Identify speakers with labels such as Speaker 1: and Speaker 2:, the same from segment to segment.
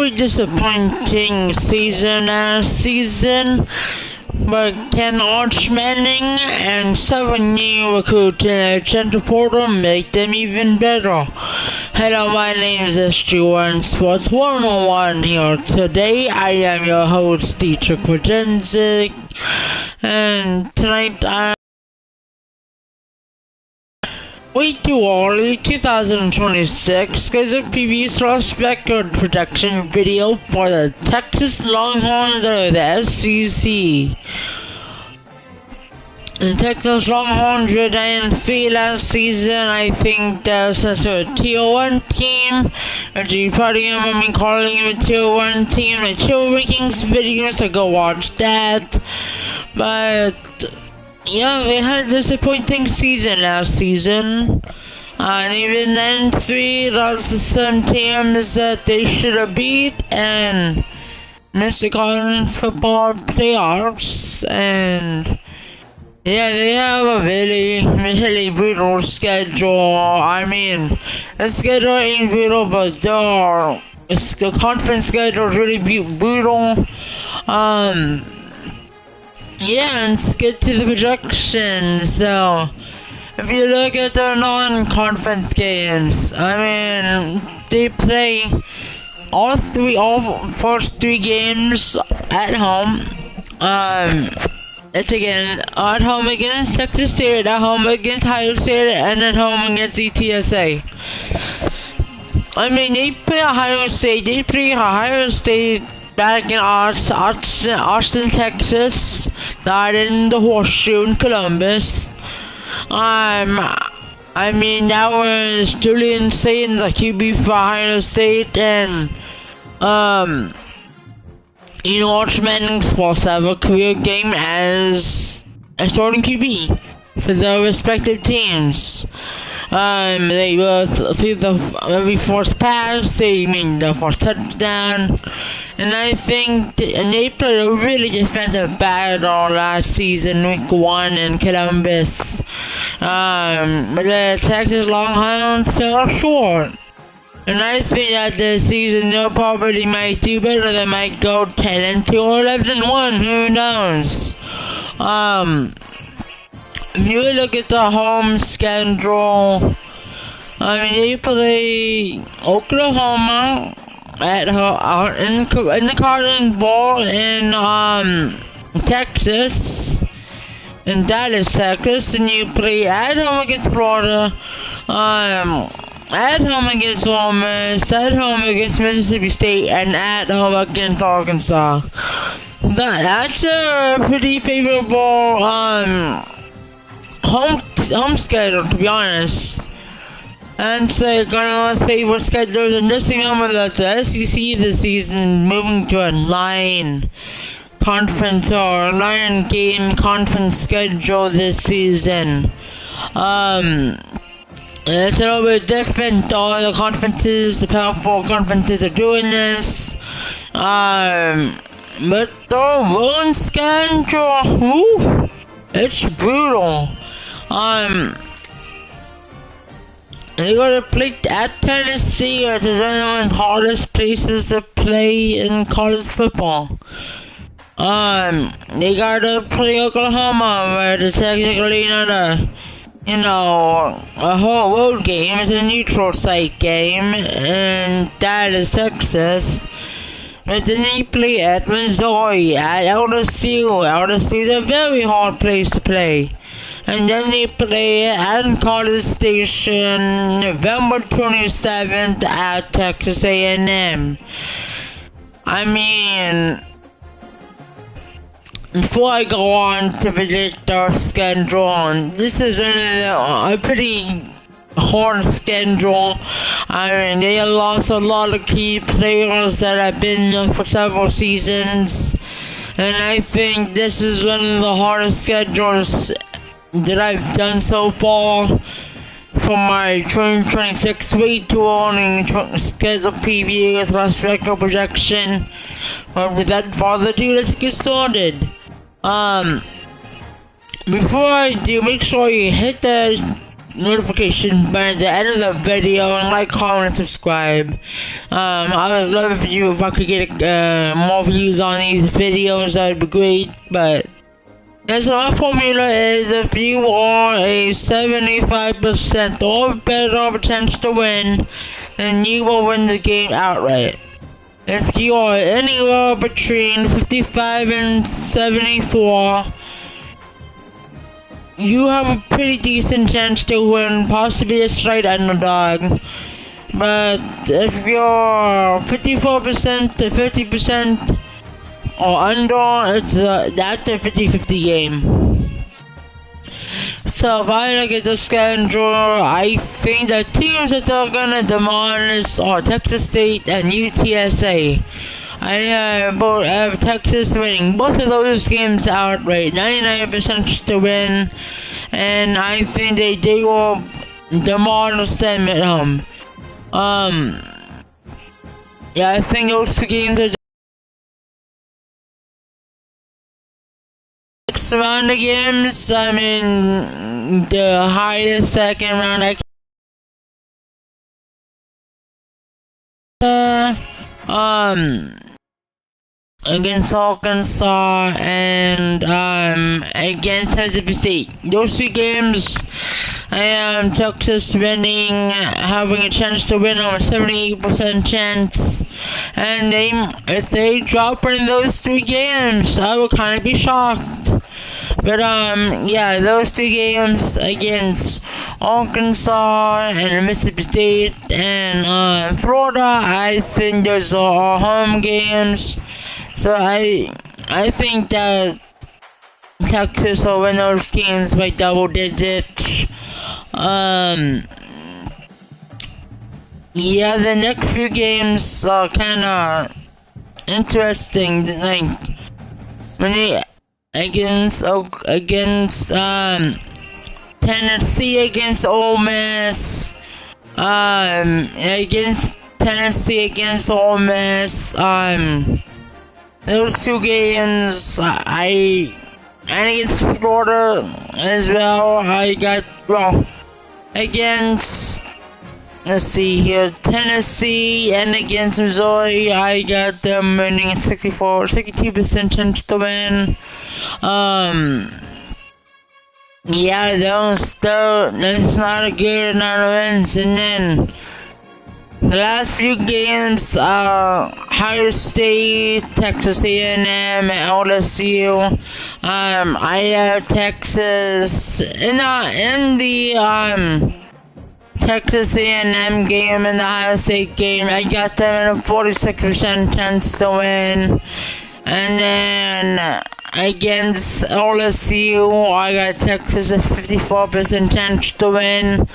Speaker 1: very disappointing season last season, but Ken Arch Manning and 7 new recruits in the transfer portal make them even better. Hello, my name is SG1 Sports 101 here. Today I am your host, Teacher Credenzic, and tonight Week 2 early 2026 is a preview / record production video for the Texas Longhorns of the SEC. The Texas Longhorns didn't feel last season. I think they're such a tier 1 team, and you probably remember me calling them a tier 1 team. The tier rankings video, so go watch that. But yeah, they had a disappointing season last season. And even then, 3 lost to some teams that they should have beat and missed the college football playoffs. And yeah, they have a really brutal schedule. I mean, the schedule ain't brutal, but the conference schedule is really brutal. Yeah, let's get to the projections. So, if you look at the non-conference games, I mean, they play all first 3 games at home. It's again at home against Texas State, at home against Ohio State, and at home against ETSA. I mean, they play Ohio State back in Austin, Texas, not in the Horseshoe in Columbus. I mean, that was truly insane, the QB for Ohio State, and, Arch Manning's supposed to have a career game as a starting QB for their respective teams. They were through every first pass, they made the first touchdown, and I think they played a really defensive battle last season, week 1 in Columbus. But the Texas Longhorns fell short. And I think that this season they'll probably might do better. They might go 10-2 or 11-1. Who knows? If you look at the home schedule, I mean, they play Oklahoma at in the Cotton Bowl in Texas, in Dallas, Texas, and you play at home against Florida, at home against Ole Miss, at home against Mississippi State, and at home against Arkansas. That's a pretty favorable home schedule, to be honest. And so, gonna favorite schedules, and just remember that the SEC this season moving to a 9 conference or 9 game conference schedule this season. It's a little bit different. All the conferences, the Power 4 conferences are doing this. But the run schedule, woo, it's brutal. They gotta play at Tennessee, which is one of the hardest places to play in college football. They gotta play Oklahoma, where it's technically not a whole road game. It's a neutral site game in Dallas, Texas. But then they play at Missouri, at LSU. LSU is a very hard place to play. And then they play at College Station November 27th at Texas A&M. I mean, before I go on to predict our schedule, this is a pretty hard schedule. I mean, they lost a lot of key players that have been there for several seasons. And I think this is one of the hardest schedules that I've done so far for my 2026 Week 2 earning schedule preview / record projection. But without further ado, let's get started. Before I do, make sure you hit the notification button at the end of the video and like, comment, and subscribe. I would love if I could get more views on these videos. That'd be great. But that's my formula is if you are a 75% or better of a chance to win, then you will win the game outright. If you are anywhere between 55 and 74, you have a pretty decent chance to win, possibly a slight underdog. But if you're 54% to 50% or under, that's a 50-50 game. So if I look at the schedule, I think the teams that they're gonna demolish are Texas State and UTSA. I have Texas winning both of those games outright, 99% to win, and I think they will demolish them at home. Yeah, I think those two games are next round of games. I mean, the highest second round against Arkansas and against Mississippi State. Those two games, Texas winning, having a chance to win on a 78% chance. And if they drop in those three games, I would kind of be shocked. But yeah, those two games against Arkansas and Mississippi State and Florida, I think those are home games. So I think that Texas will win those games by double digits. Yeah, the next few games are kinda interesting, like when they against Tennessee against Ole Miss, against Tennessee against Ole Miss, those two games, and against Florida as well, against, let's see here, Tennessee and against Missouri, I got them winning 62% chance to win. Yeah, that's not a good amount of wins. And then the last few games, Ohio State, Texas A&M, and LSU. I have Texas in the Texas A&M game and the Ohio State game. I got them in a 46% chance to win. And then against LSU, I got Texas at 54% chance to win.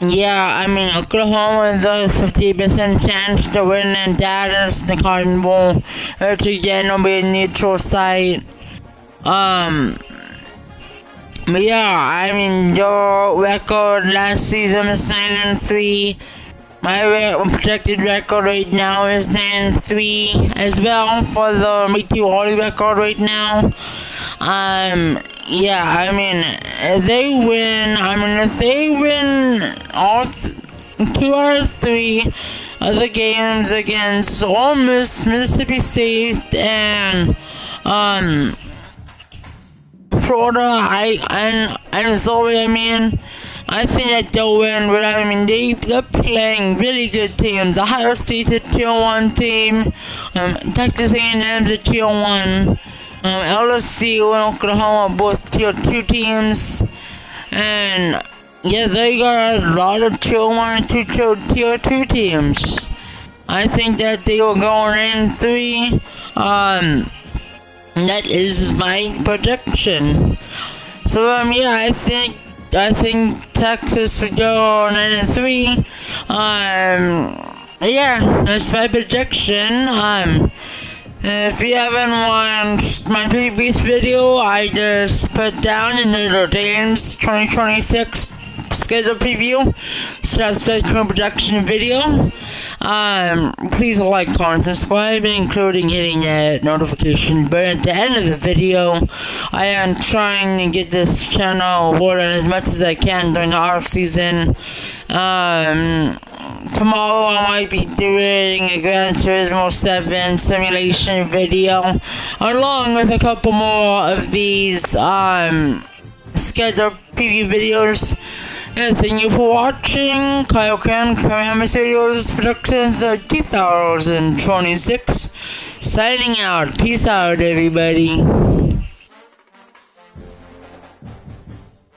Speaker 1: Yeah, I mean, Oklahoma is a 50% chance to win, and Dallas, the Cotton Bowl, which again will be a neutral site. But yeah, I mean, your record last season was 9-3. My projected record right now is 9-3 as well for the Mickey Wally record right now. Yeah, I mean, if they win all 2 out of 3 of the games against Ole Miss, Mississippi State, and Florida, and Missouri, I think that they'll win, but I mean, they're playing really good teams. Ohio State's a tier 1 team, Texas A&M's a tier 1, LSU and Oklahoma both tier 2 teams, and yeah, they got a lot of tier 1 and tier 2 teams. I think that they will go 9-3, that is my prediction. So yeah, I think Texas would go 9-3. Yeah, that's my prediction. If you haven't watched my previous video, I just put down in Notre Dame's 2026 schedule preview. So that's the current production video. Please like, comment, subscribe, including hitting that notification button at the end of the video. I am trying to get this channel rolling as much as I can during the off season. Tomorrow I might be doing a Gran Turismo 7 simulation video, along with a couple more of these, scheduled preview videos. And thank you for watching. Kyle Cam, Camera Studios Productions 2026. Signing out. Peace out, everybody.